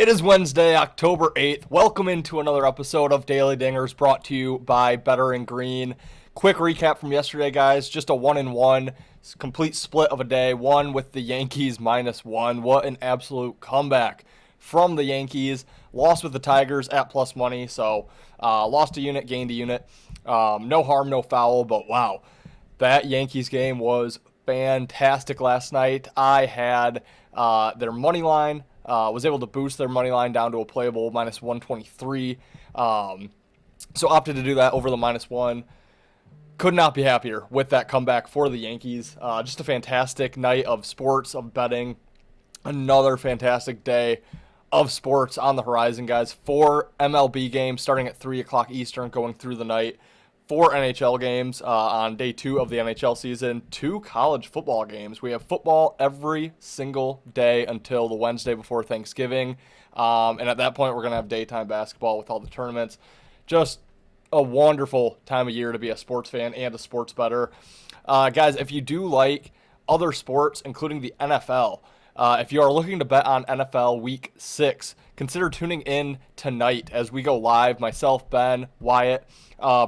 It is Wednesday, October 8th. Welcome into another episode of Daily Dingers brought to you by Better and Green. Quick recap from yesterday, guys. Just a 1-1, complete split of a day. One with the Yankees -1. What an absolute comeback from the Yankees. Lost with the Tigers at plus money, so lost a unit, gained a unit. No harm, no foul, but wow. That Yankees game was fantastic last night. I had their money line. Was able to boost their money line down to a playable -123. So opted to do that over the -1. Could not be happier with that comeback for the Yankees. Just a fantastic night of sports, of betting. Another fantastic day of sports on the horizon, guys. 4 MLB games starting at 3 o'clock Eastern going through the night. 4 NHL games on day 2 of the NHL season. 2 college football games. We have football every single day until the Wednesday before Thanksgiving. And at that point, we're going to have daytime basketball with all the tournaments. Just a wonderful time of year to be a sports fan and a sports bettor. Guys, if you do like other sports, including the NFL, if you are looking to bet on NFL Week 6, consider tuning in tonight as we go live, myself, Ben, Wyatt,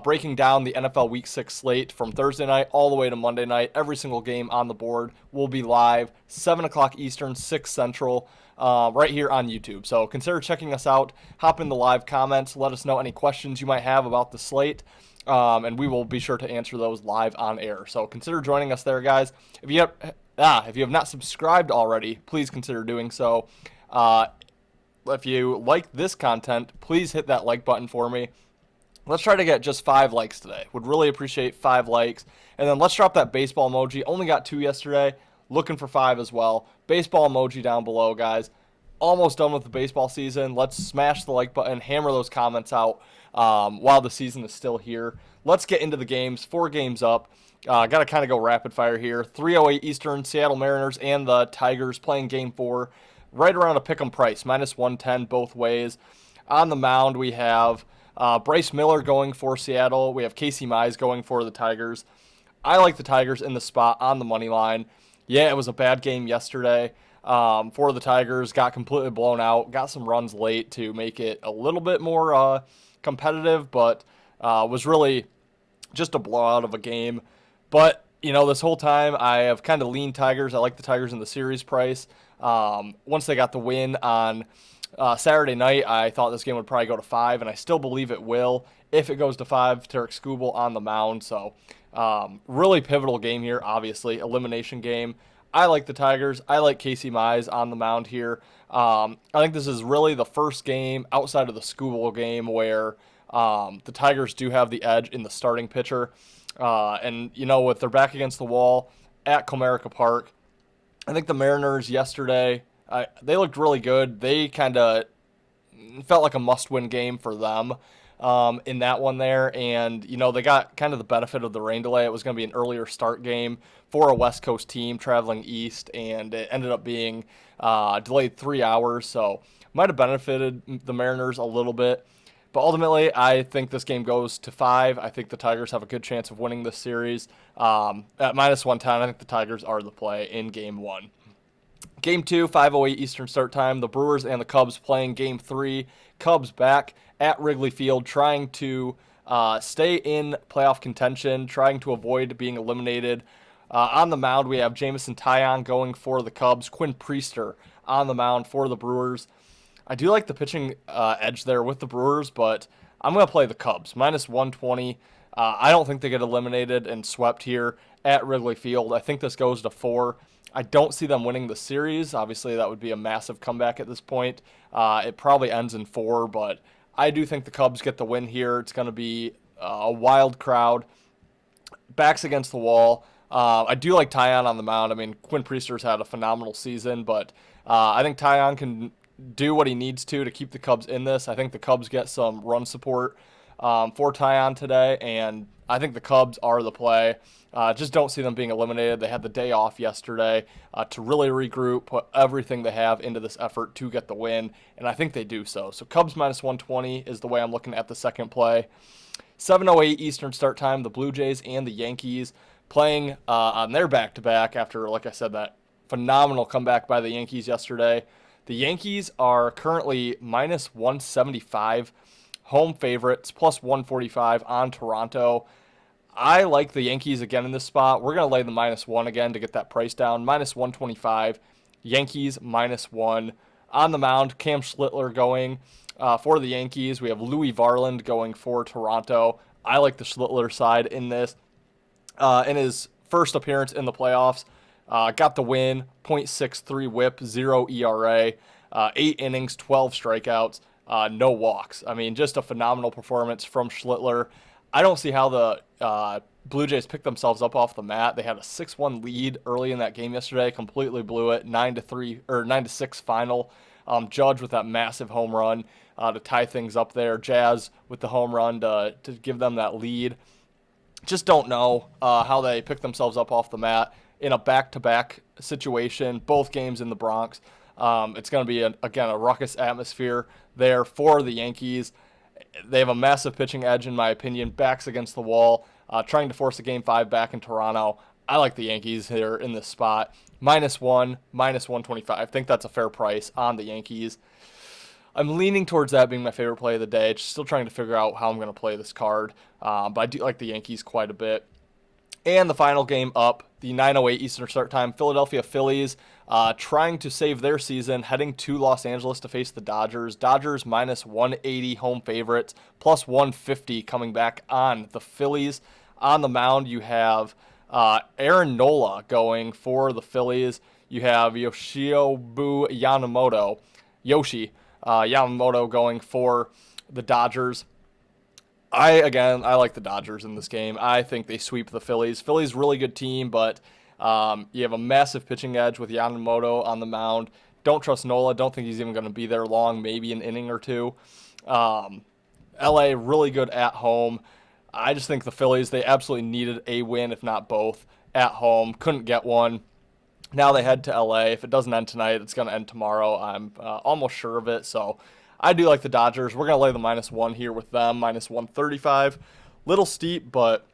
breaking down the NFL Week 6 slate from Thursday night all the way to Monday night. Every single game on the board will be live, 7 o'clock Eastern, 6 Central, right here on YouTube. So consider checking us out. Hop in the live comments. Let us know any questions you might have about the slate. And we will be sure to answer those live on air. So consider joining us there, guys. If you have not subscribed already, please consider doing so. If you like this content, please hit that like button for me. Let's try to get just 5 likes today. Would really appreciate 5 likes. And then let's drop that baseball emoji. Only got 2 yesterday. Looking for 5 as well. Baseball emoji down below, guys. Almost done with the baseball season. Let's smash the like button. Hammer those comments out while the season is still here. Let's get into the games. 4 games up. Got to kind of go rapid fire here. 3:08 Eastern, Seattle Mariners and the Tigers playing Game 4. Right around a pick'em price, -110 both ways. On the mound, we have Bryce Miller going for Seattle. We have Casey Mize going for the Tigers. I like the Tigers in the spot on the money line. Yeah, it was a bad game yesterday for the Tigers. Got completely blown out. Got some runs late to make it a little bit more competitive, but was really just a blowout of a game. But, you know, this whole time I have kind of leaned Tigers. I like the Tigers in the series price. Once they got the win on Saturday night, I thought this game would probably go to 5, and I still believe it will. If it goes to 5, Tarek Skubal on the mound. So really pivotal game here, obviously. Elimination game. I like the Tigers. I like Casey Mize on the mound here. I think this is really the first game outside of the Skubal game where the Tigers do have the edge in the starting pitcher. And, you know, with their back against the wall at Comerica Park, I think the Mariners yesterday, they looked really good. They kind of felt like a must-win game for them in that one there. And, you know, they got kind of the benefit of the rain delay. It was going to be an earlier start game for a West Coast team traveling east, and it ended up being delayed 3 hours. So might have benefited the Mariners a little bit. But ultimately, I think this game goes to 5. I think the Tigers have a good chance of winning this series. At -110, I think the Tigers are the play in Game 1. Game 2, 5:08 Eastern start time. The Brewers and the Cubs playing Game 3. Cubs back at Wrigley Field trying to stay in playoff contention, trying to avoid being eliminated. On the mound, we have Jameson Taillon going for the Cubs. Quinn Priester on the mound for the Brewers. I do like the pitching edge there with the Brewers, but I'm going to play the Cubs. -120. I don't think they get eliminated and swept here at Wrigley Field. I think this goes to 4. I don't see them winning the series. Obviously, that would be a massive comeback at this point. It probably ends in 4, but I do think the Cubs get the win here. It's going to be a wild crowd. Backs against the wall. I do like Taillon on the mound. I mean, Quinn Priester's had a phenomenal season, but I think Taillon can do what he needs to keep the Cubs in this. I think the Cubs get some run support for Taillon today, and I think the Cubs are the play. Just don't see them being eliminated. They had the day off yesterday to really regroup, put everything they have into this effort to get the win, and I think they do so. So Cubs -120 is the way I'm looking at the second play. 7:08 Eastern start time, the Blue Jays and the Yankees playing on their back-to-back after, like I said, that phenomenal comeback by the Yankees yesterday. The Yankees are currently minus 175 home favorites, plus 145 on Toronto. I like the Yankees again in this spot. We're going to lay the -1 again to get that price down. Minus 125. Yankees -1. On the mound, Cam Schlittler going for the Yankees. We have Louis Varland going for Toronto. I like the Schlittler side in this. In his first appearance in the playoffs, got the win, .63 whip, 0 ERA, 8 innings, 12 strikeouts, no walks. I mean, just a phenomenal performance from Schlittler. I don't see how the Blue Jays picked themselves up off the mat. They had a 6-1 lead early in that game yesterday, completely blew it, 9-3 or 9-6 final. Judge with that massive home run to tie things up there. Jazz with the home run to give them that lead. Just don't know how they picked themselves up off the mat in a back-to-back situation, both games in the Bronx. It's going to be, again, a ruckus atmosphere there for the Yankees. They have a massive pitching edge, in my opinion, backs against the wall, trying to force a Game 5 back in Toronto. I like the Yankees here in this spot. -1, -125. I think that's a fair price on the Yankees. I'm leaning towards that being my favorite play of the day. Just still trying to figure out how I'm going to play this card. But I do like the Yankees quite a bit. And the final game up, the 9:08 Eastern start time, Philadelphia Phillies trying to save their season, heading to Los Angeles to face the Dodgers. Dodgers -180 home favorites, plus 150 coming back on the Phillies. On the mound, you have Aaron Nola going for the Phillies. You have Yoshinobu Yamamoto going for the Dodgers. I like the Dodgers in this game. I think they sweep the Phillies. Phillies, really good team, but you have a massive pitching edge with Yamamoto on the mound. Don't trust Nola. Don't think he's even going to be there long, maybe an inning or two. LA, really good at home. I just think the Phillies, they absolutely needed a win, if not both, at home. Couldn't get one. Now they head to LA. If it doesn't end tonight, it's going to end tomorrow. I'm almost sure of it. So I do like the Dodgers. We're going to lay the -1 here with them, -135. Little steep, but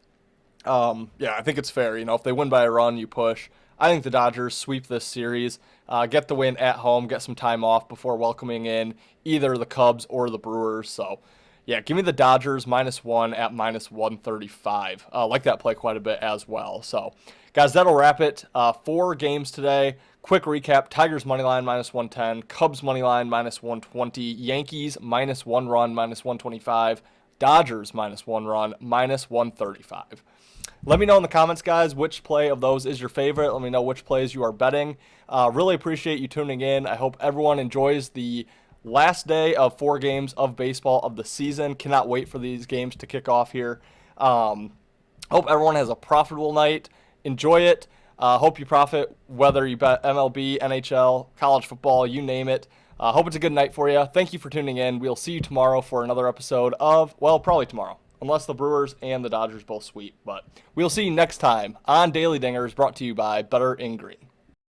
yeah, I think it's fair. You know, if they win by a run, you push. I think the Dodgers sweep this series, get the win at home, get some time off before welcoming in either the Cubs or the Brewers. So yeah, give me the Dodgers -1 at -135. Like that play quite a bit as well. So, guys, that'll wrap it. 4 games today. Quick recap: Tigers moneyline -110, Cubs moneyline -120, Yankees -1 run -125, Dodgers -1 run -135. Let me know in the comments, guys, which play of those is your favorite. Let me know which plays you are betting. Really appreciate you tuning in. I hope everyone enjoys the last day of 4 games of baseball of the season. Cannot wait for these games to kick off here. Hope everyone has a profitable night. Enjoy it. Hope you profit, whether you bet MLB, NHL, college football, you name it. Hope it's a good night for you. Thank you for tuning in. We'll see you tomorrow for another episode of, well, probably tomorrow, unless the Brewers and the Dodgers both sweep. But we'll see you next time on Daily Dingers, brought to you by Better in Green.